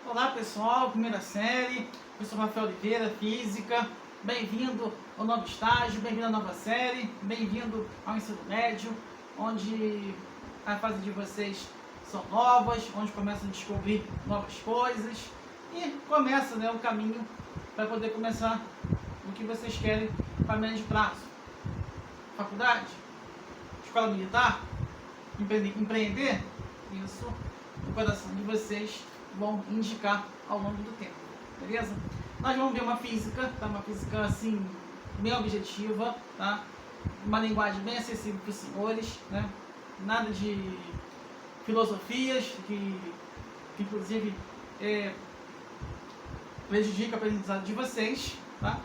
Olá pessoal, primeira série, professor Rafael Oliveira, Física. Bem-vindo ao novo estágio, bem-vindo à nova série, bem-vindo ao ensino médio, onde a fase de vocês são novas, onde começam a descobrir novas coisas e começa, o caminho para poder começar o que vocês querem para médio prazo. Faculdade, escola militar, empreender, isso o coração de vocês vão indicar ao longo do tempo, beleza? Nós vamos ver uma física, tá? Uma física assim, bem objetiva, tá? Uma linguagem bem acessível para os senhores, né? Nada de filosofias que inclusive prejudica o aprendizado de vocês, tá?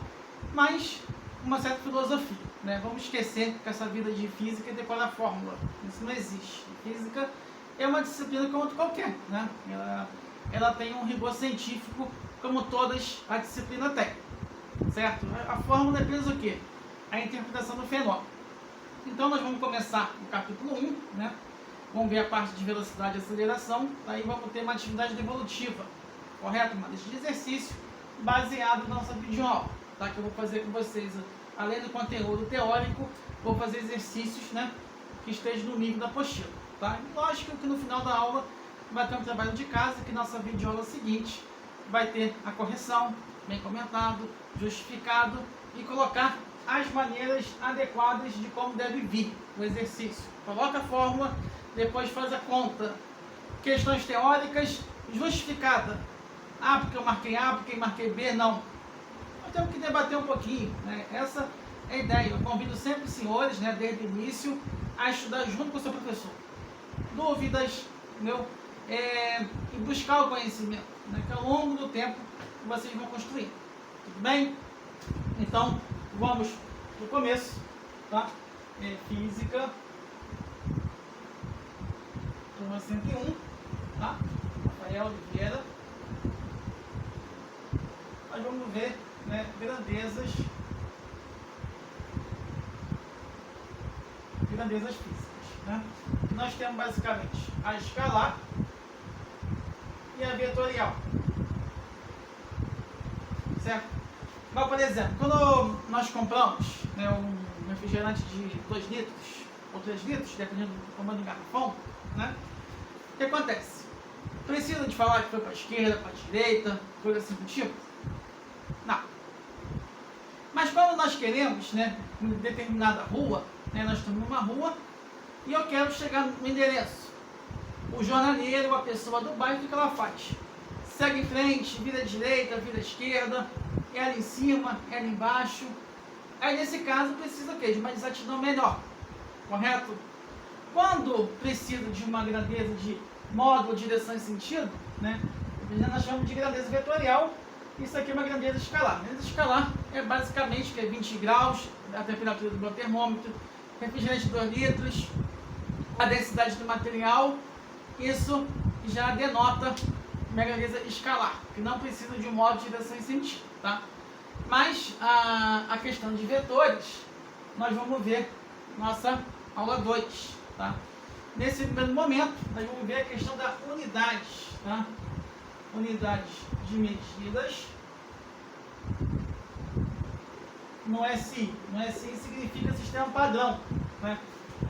Mas uma certa filosofia, né? Vamos esquecer que essa vida de física é decorar a fórmula, isso não existe. Física é uma disciplina como outra qualquer, né? Ela tem um rigor científico como todas a disciplina tem, certo? A fórmula é apenas o quê? A interpretação do fenômeno. Então nós vamos começar no capítulo 1, né? Vamos ver a parte de velocidade e aceleração, aí vamos ter uma atividade devolutiva, correto? Uma lista de exercício baseado na nossa videoaula, tá? Que eu vou fazer com vocês, além do conteúdo teórico, vou fazer exercícios, né? Que estejam no nível da apostila, tá? E lógico que no final da aula vai ter um trabalho de casa, que nossa videoaula seguinte vai ter a correção, bem comentado, justificado e colocar as maneiras adequadas de como deve vir o exercício. Coloca a fórmula, depois faz a conta. Questões teóricas, justificada. Ah, porque eu marquei A, porque eu marquei B, não. Nós temos que debater um pouquinho, né? Essa é a ideia. Eu convido sempre os senhores, né, desde o início, a estudar junto com o seu professor. Dúvidas, e buscar o conhecimento, né, que ao longo do tempo vocês vão construir. Tudo bem? Então, vamos do começo, tá? Física, turma 101, tá? Rafael Oliveira. Nós vamos ver, né, grandezas físicas, né? Nós temos basicamente a escalar e a vetorial, certo? Mas, por exemplo, quando nós compramos, né, um refrigerante de 2 litros ou 3 litros, dependendo do tamanho do garrafão, né, o que acontece? Precisa de falar que foi para a esquerda, para a direita, coisa assim do tipo? Não. Mas quando nós queremos, né, em determinada rua, né, nós estamos numa rua e eu quero chegar no endereço. O jornaleiro, a pessoa do bairro, o que ela faz? Segue em frente, vira à direita, vira à esquerda, é ali em cima, é ali embaixo. Aí nesse caso precisa o quê? De uma exatidão melhor, correto? Quando precisa de uma grandeza de módulo, direção e sentido, né, nós chamamos de grandeza vetorial. Isso aqui é uma grandeza escalar. A grandeza escalar é basicamente que é 20 graus, a temperatura do meu termômetro, refrigerante de 2 litros, a densidade do material. Isso já denota uma grandeza escalar, que não precisa de um modo de direção e sentido, tá? Mas a questão de vetores, nós vamos ver nossa aula 2, tá? Nesse primeiro momento, nós vamos ver a questão da unidade, tá? Unidades de medidas no SI. No SI significa sistema padrão, né?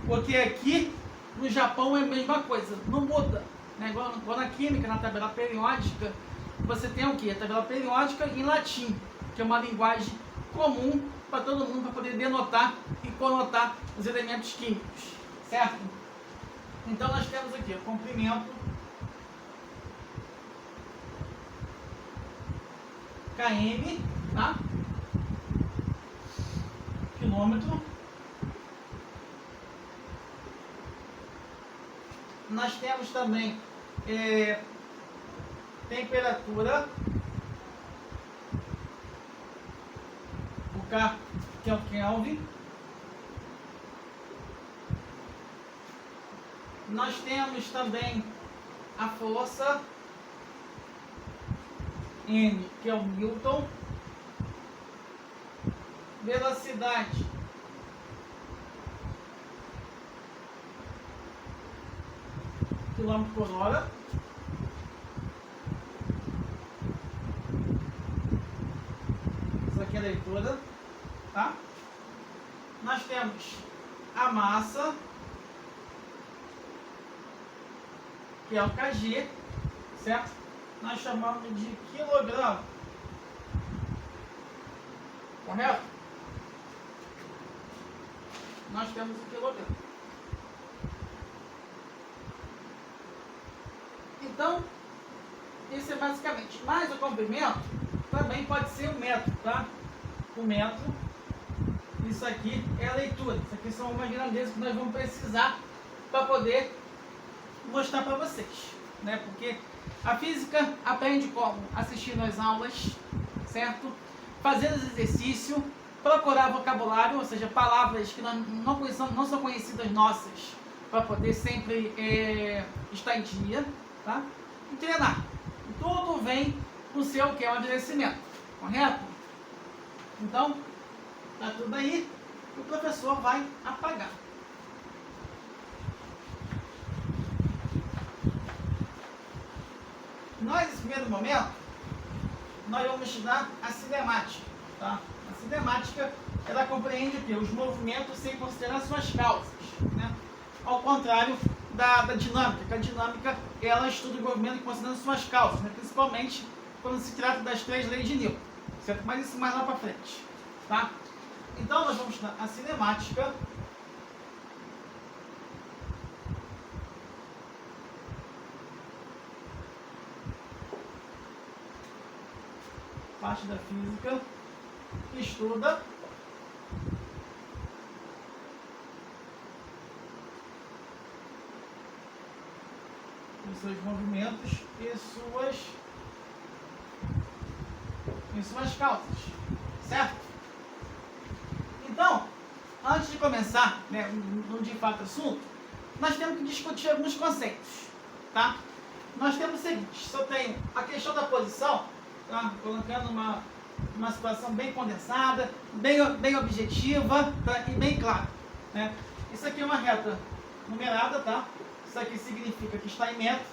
Porque aqui no Japão é a mesma coisa, não muda, né? Igual na química, na tabela periódica, você tem o quê? A tabela periódica em latim, que é uma linguagem comum para todo mundo, para poder denotar e conotar os elementos químicos, certo? Então nós temos aqui o comprimento km, tá? Quilômetro. Nós temos também temperatura, o K, que é o Kelvin. Nós temos também a força, N, que é o Newton. Velocidade, quilômetro por hora. leitura, tá? Nós temos a massa, que é o kg, certo? Nós chamamos de quilograma, correto? Nós temos o quilograma. Então, isso é basicamente. Mas o comprimento também pode ser o metro, tá? O metro, isso aqui é a leitura. Isso aqui são umas grandezas que nós vamos precisar para poder mostrar para vocês, né? Porque a física aprende como? Assistindo às aulas, certo? Fazendo exercício, procurar vocabulário, ou seja, palavras que não são conhecidas nossas, para poder sempre estar em dia, tá? E treinar. Tudo vem com o seu amadurecimento, correto? Então, tá tudo aí, o professor vai apagar. Nós, nesse primeiro momento, nós vamos estudar a cinemática, tá? A cinemática, ela compreende o quê? Os movimentos sem considerar suas causas, né? Ao contrário da dinâmica, que a dinâmica, ela estuda o movimento considerando suas causas, né? Principalmente quando se trata das 3 leis de Newton, certo? Mas isso mais lá para frente, tá? Então, nós vamos estudar a cinemática. Parte da física que estuda os seus movimentos e suas causas, certo? Então, antes de começar, né, de fato assunto, nós temos que discutir alguns conceitos, tá? Nós temos o seguinte: se eu tenho a questão da posição, tá? Colocando uma situação bem condensada, bem objetiva, tá? E bem clara, né? Isso aqui é uma reta numerada, tá? Isso aqui significa que está em metro.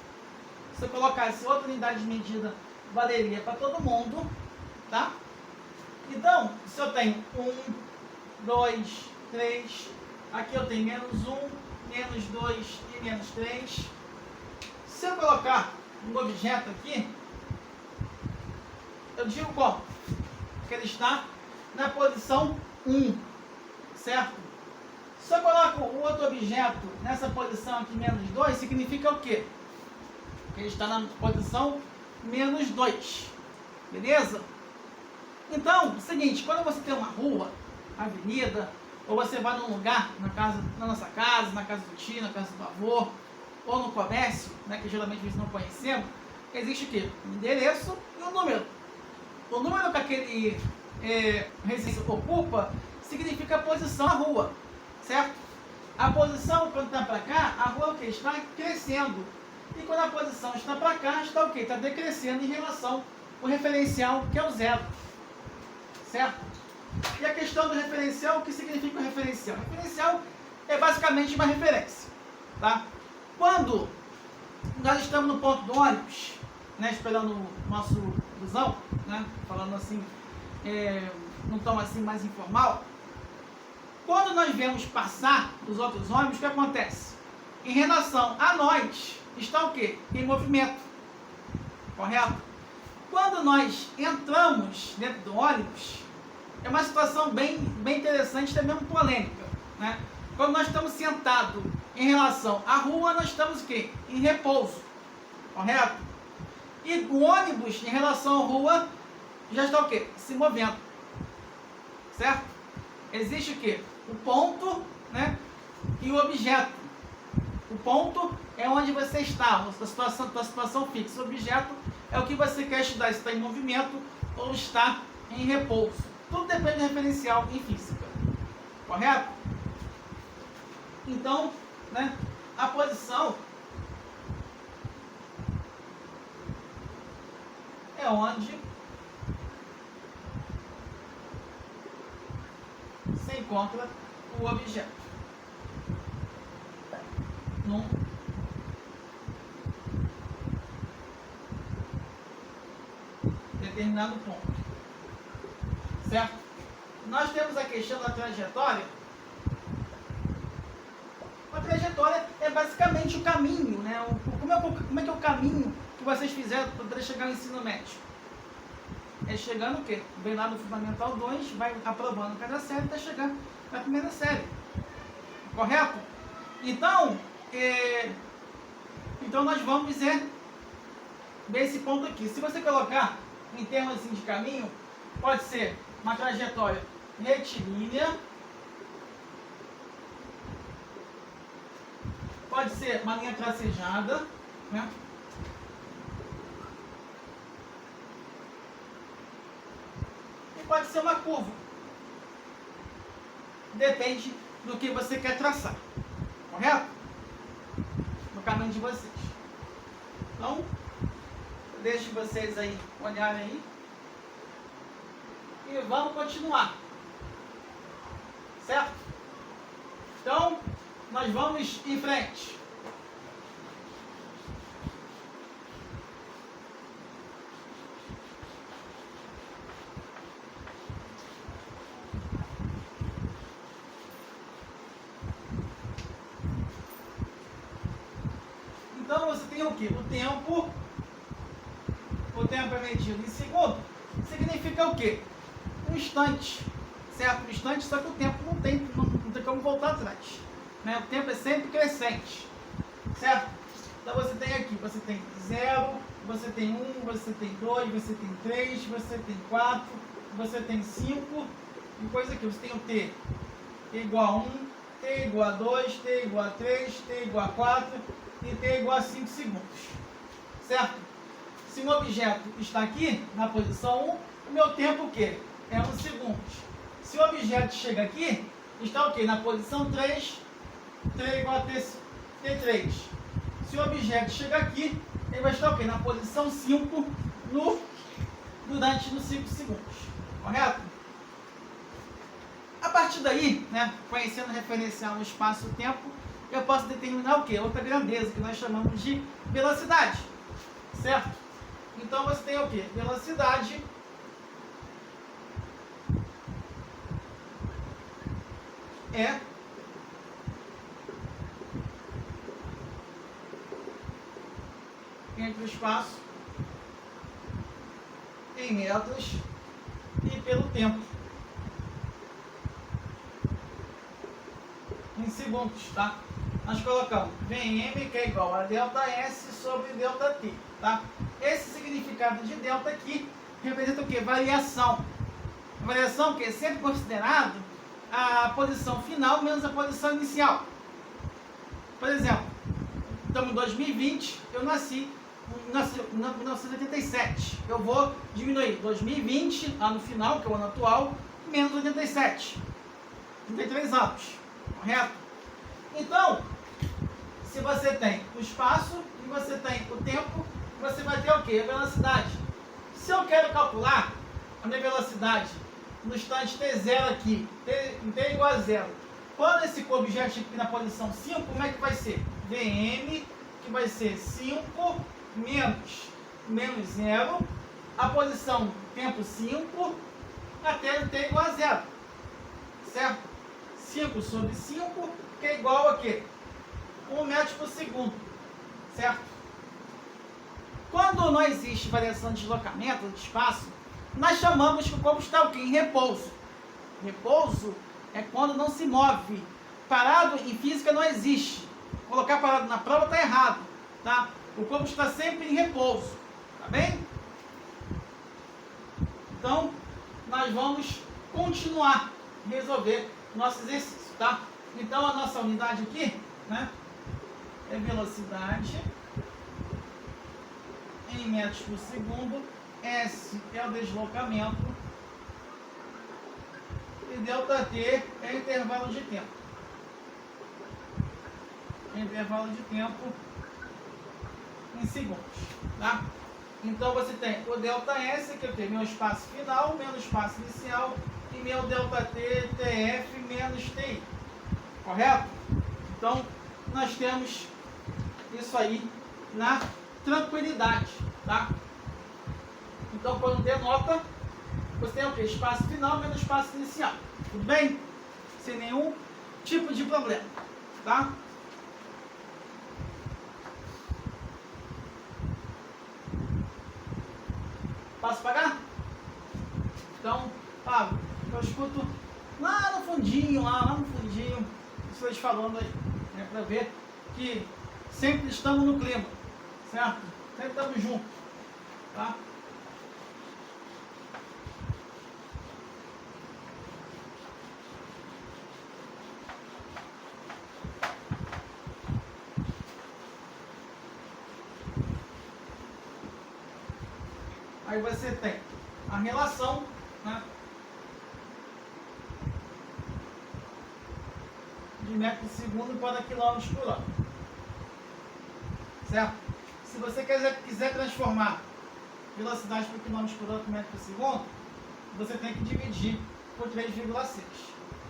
Se eu colocasse outra unidade de medida, valeria para todo mundo, tá? Então, se eu tenho 1, 2, 3, aqui eu tenho menos 1, menos 2 e menos 3. Se eu colocar um objeto aqui, eu digo como? Que ele está na posição 1, certo? Se eu coloco o outro objeto nessa posição aqui, menos 2, significa o quê? Que ele está na posição menos 2, beleza? Então, é o seguinte: quando você tem uma rua, avenida, ou você vai num lugar, na nossa casa, na casa do tio, na casa do avô, ou no comércio, né, que geralmente nós não conhecemos, existe o quê? Um endereço e um número. O número que aquele residência ocupa significa a posição da rua, certo? A posição, quando está para cá, a rua o quê? Está crescendo. E quando a posição está para cá, está o quê? Está decrescendo em relação ao referencial, que é o 0. Certo? E a questão do referencial, o que significa o referencial? O referencial é basicamente uma referência, tá? Quando nós estamos no ponto do ônibus, né, esperando o nosso busão, né, falando assim, num tom assim mais informal, quando nós vemos passar os outros ônibus, o que acontece? Em relação a nós, está o quê? Em movimento, correto? Quando nós entramos dentro do ônibus, é uma situação bem interessante, também polêmica, né? Quando nós estamos sentados em relação à rua, nós estamos o quê? Em repouso, correto? E o ônibus, em relação à rua, já está o quê? Se movendo, certo? Existe o quê? O ponto, né? E o objeto. O ponto é onde você está, a situação fixa. O objeto é o que você quer estudar, se está em movimento ou está em repouso. Tudo depende do referencial em física, correto? Então, né, a posição é onde se encontra o objeto num determinado ponto, certo? nós temos a questão da trajetória. A trajetória é basicamente o caminho, né? Como é que é o caminho que vocês fizeram para poder chegar ao ensino médio? É chegando o quê? Vem lá no Fundamental 2, vai aprovando cada série até chegar na primeira série. Correto? Então, nós vamos ver esse ponto aqui. Se você colocar em termos assim, de caminho, pode ser uma trajetória retilínea, pode ser uma linha tracejada, né? E pode ser uma curva. Depende do que você quer traçar. Correto? No caminho de vocês. Então, deixo vocês aí olharem aí. E vamos continuar. Certo? Então, nós vamos em frente. Então você tem o quê? O tempo é medido em segundo. Significa o quê? Um instante. Certo? Um instante, só que o tempo não tem como voltar atrás. Né? O tempo é sempre crescente, certo? Então você tem aqui, você tem 0, você tem 1, você tem 2, você tem 3, você tem 4, você tem 5, e coisa aqui, você tem o t igual a 1, t igual a 2, t igual a 3, t igual a 4 e t igual a 5 segundos, certo? Se um objeto está aqui, na posição 1, o meu tempo o quê? É 1 segundo. Se o objeto chega aqui, está o quê? Na posição 3, t igual a t3. Se o objeto chega aqui, ele vai estar o quê? Na posição 5 durante os 5 segundos. Correto? A partir daí, né, conhecendo o referencial no espaço-tempo, eu posso determinar o quê? Outra grandeza, que nós chamamos de velocidade. Certo? Então você tem o quê? Velocidade é entre o espaço em metros e pelo tempo em segundos, tá? Nós colocamos Vm, que é igual a ΔS sobre ΔT, tá? Esse significado de delta aqui representa o que? Variação. Variação que é sempre considerado a posição final menos a posição inicial. Por exemplo, estamos em 2020, eu nasci em 1987. Eu vou diminuir 2020, lá no final, que é o ano atual, menos 87. 33 anos. Correto? Então, se você tem o espaço e você tem o tempo, você vai ter o quê? A velocidade. Se eu quero calcular a minha velocidade no instante t0 aqui, t igual a 0, quando esse objeto estiver aqui na posição 5, como é que vai ser? Vm, que vai ser 5 menos 0, a posição tempo 5, até t igual a 0. Certo? 5 sobre 5, que é igual a quê? 1 metro por segundo. Certo? Quando não existe variação de deslocamento, de espaço, nós chamamos que o corpo está o quê? Em repouso. Repouso é quando não se move. Parado em física não existe. Colocar parado na prova está errado. Tá? O corpo está sempre em repouso. Tá bem? Então, nós vamos continuar a resolver nosso exercício. Tá? Então, a nossa unidade aqui, né, é velocidade em metros por segundo. S é o deslocamento e ΔT é intervalo de tempo. Intervalo de tempo em segundos, tá? Então você tem o ΔS, que é meu espaço final menos espaço inicial, e meu ΔT, TF menos TI. Correto? Então nós temos isso aí na tranquilidade, tá? Então, quando denota você tem o quê? Espaço final menos espaço inicial. Tudo bem? Sem nenhum tipo de problema. Tá? Posso pagar? Então, eu escuto lá no fundinho, vocês falando aí, né, para ver que sempre estamos no clima, certo? Sempre estamos juntos, tá? Aí você tem a relação, né, de metro por segundo para quilômetros por hora. Certo? Se você quiser transformar velocidade por quilômetros por hora por metro por segundo, você tem que dividir por 3,6.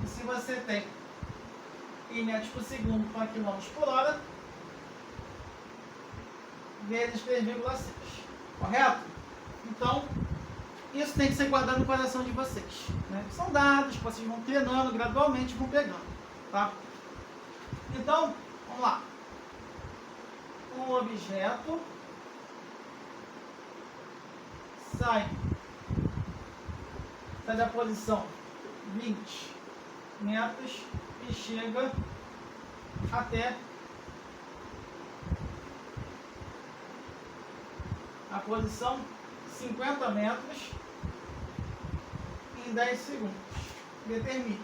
E se você tem em metros por segundo para quilômetros por hora, vezes 3,6. Correto? Então, isso tem que ser guardado no coração de vocês, né? São dados que vocês vão treinando gradualmente, vão pegando, tá? Então, vamos lá. Um objeto sai da posição 20 metros e chega até a posição 50 metros em 10 segundos. Determine.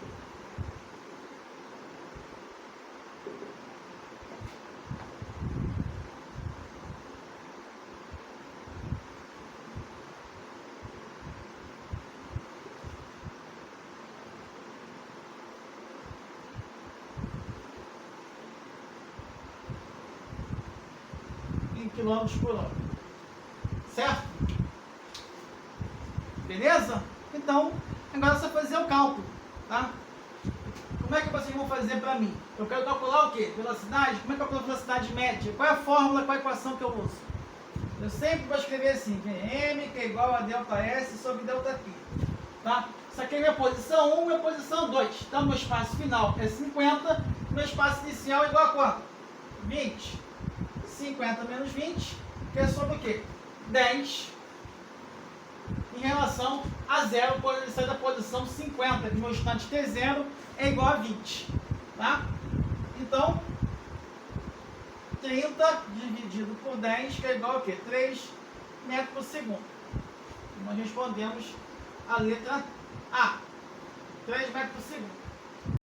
Em quilômetros por hora. Certo? Beleza? Então, agora é só fazer o cálculo, tá? Como é que vocês vão fazer para mim? Eu quero calcular o quê? Velocidade? Como é que eu calculo a velocidade média? Qual é a fórmula, qual é a equação que eu uso? Eu sempre vou escrever assim, Vm, que é igual a ΔS sobre ΔT. Tá? Isso aqui é minha posição 1, minha posição 2. Então, meu espaço final é 50, meu espaço inicial é igual a quanto? 20. 50 menos 20, que é sobre o quê? 10 em relação a 0, quando ele sai da posição 50, que meu instante T0 é igual a 20. Tá? Então, 30 dividido por 10, que é igual a quê? 3 metros por segundo. Nós respondemos a letra A. 3 metros por segundo.